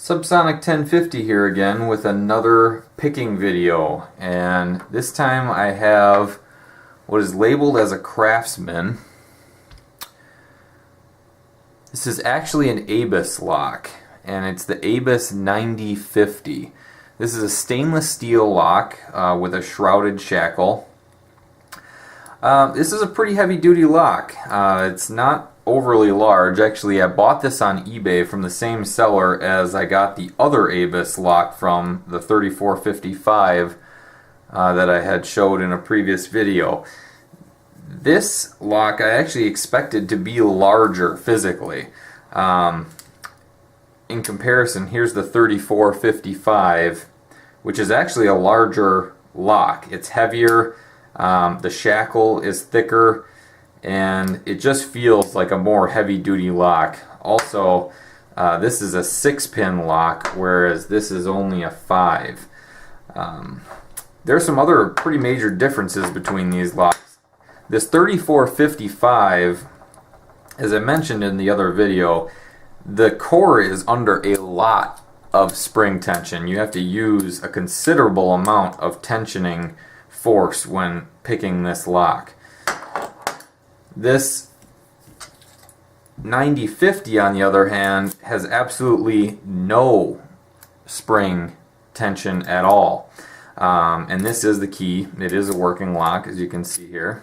Subsonic 1050 here again with another picking video, and this time I have what is labeled as a Craftsman. This is actually an ABUS lock, and it's the ABUS 9050. This is a stainless steel lock with a shrouded shackle. This is a pretty heavy duty lock. It's not overly large. Actually, I bought this on eBay from the same seller as I got the other ABUS lock from, the 3455 that I had showed in a previous video. This lock I actually expected to be larger physically. In comparison, here's the 3455, which is actually a larger lock. It's heavier, the shackle is thicker, and it just feels like a more heavy-duty lock. Also, this is a 6-pin lock, whereas this is only a 5. There's some other pretty major differences between these locks. This 3455, as I mentioned in the other video, the core is under a lot of spring tension. You have to use a considerable amount of tensioning force when picking this lock. This 9050, on the other hand, has absolutely no spring tension at all. And this is the key. It is a working lock, as you can see here.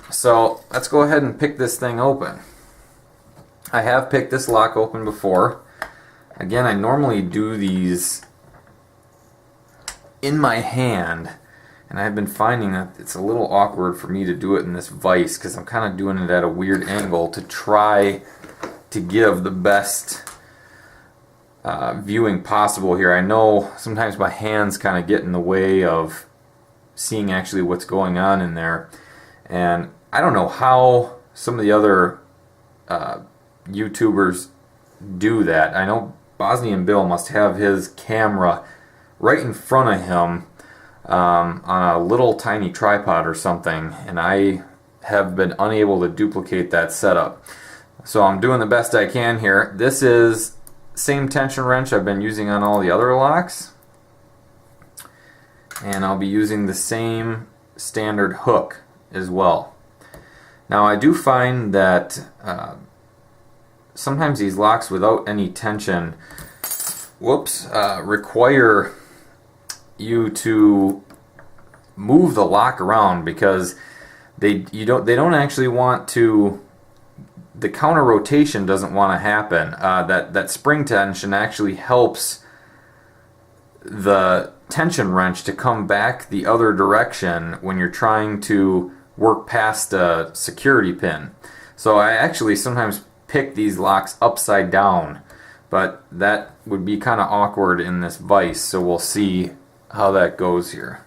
So let's go ahead and pick this thing open. I have picked this lock open before. Again, I normally do these in my hand, and I've been finding that it's a little awkward for me to do it in this vise because I'm kind of doing it at a weird angle to try to give the best viewing possible here. I know sometimes my hands kind of get in the way of seeing actually what's going on in there, and I don't know how some of the other YouTubers do that. I know Bosnian Bill must have his camera right in front of him on a little tiny tripod or something, and I have been unable to duplicate that setup. So I'm doing the best I can here. This is same tension wrench I've been using on all the other locks, and I'll be using the same standard hook as well. Now I do find that sometimes these locks without any tension require you to move the lock around because they don't actually want to. The counter rotation doesn't want to happen. That spring tension actually helps the tension wrench to come back the other direction when you're trying to work past a security pin. So I actually sometimes pick these locks upside down, but that would be kind of awkward in this vise, so we'll see how that goes here.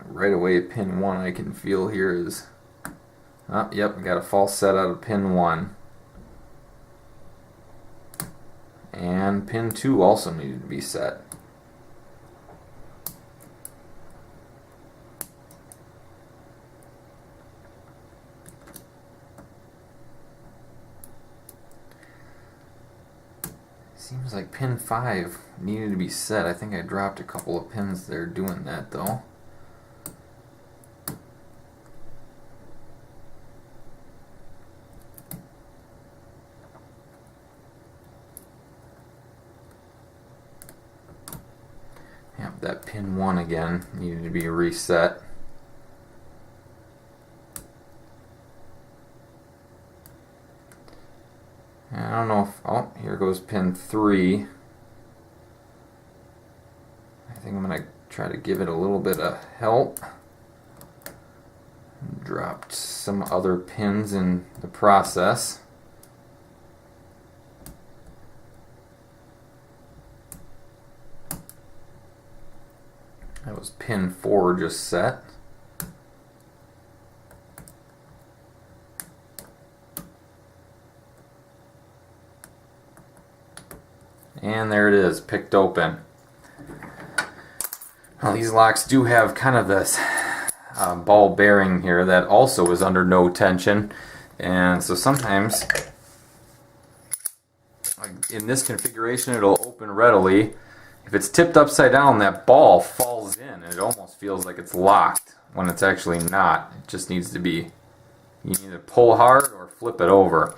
Right away, pin 1 I can feel here is, yep, got a false set out of pin 1. And pin 2 also needed to be set. Seems like pin 5 needed to be set. I think I dropped a couple of pins there doing that though. Yep, that pin 1 again needed to be reset. I don't know if, oh, here goes pin 3. I think I'm going to try to give it a little bit of help. Dropped some other pins in the process. That was pin 4 just set. And there it is, picked open. Now these locks do have kind of this ball bearing here that also is under no tension. And so sometimes, like in this configuration, it'll open readily. If it's tipped upside down, that ball falls in and it almost feels like it's locked when it's actually not. It just needs to be, you either pull hard or flip it over.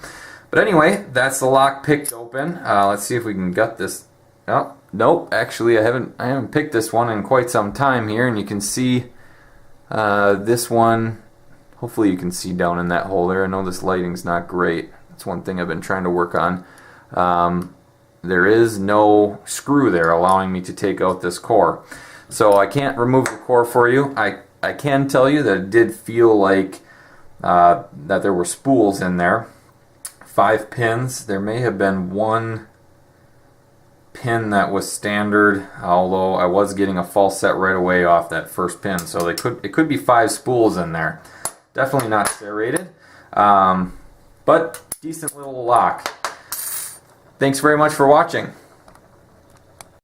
But anyway, that's the lock picked open. Let's see if we can gut this. Oh, nope, actually I haven't picked this one in quite some time here, and you can see this one. Hopefully you can see down in that hole there. I know this lighting's not great. That's one thing I've been trying to work on. There is no screw there allowing me to take out this core. So I can't remove the core for you. I can tell you that it did feel like that there were spools in there. 5 pins. There may have been one pin that was standard, although I was getting a false set right away off that first pin. So it could be 5 spools in there. Definitely not serrated, but decent little lock. Thanks very much for watching.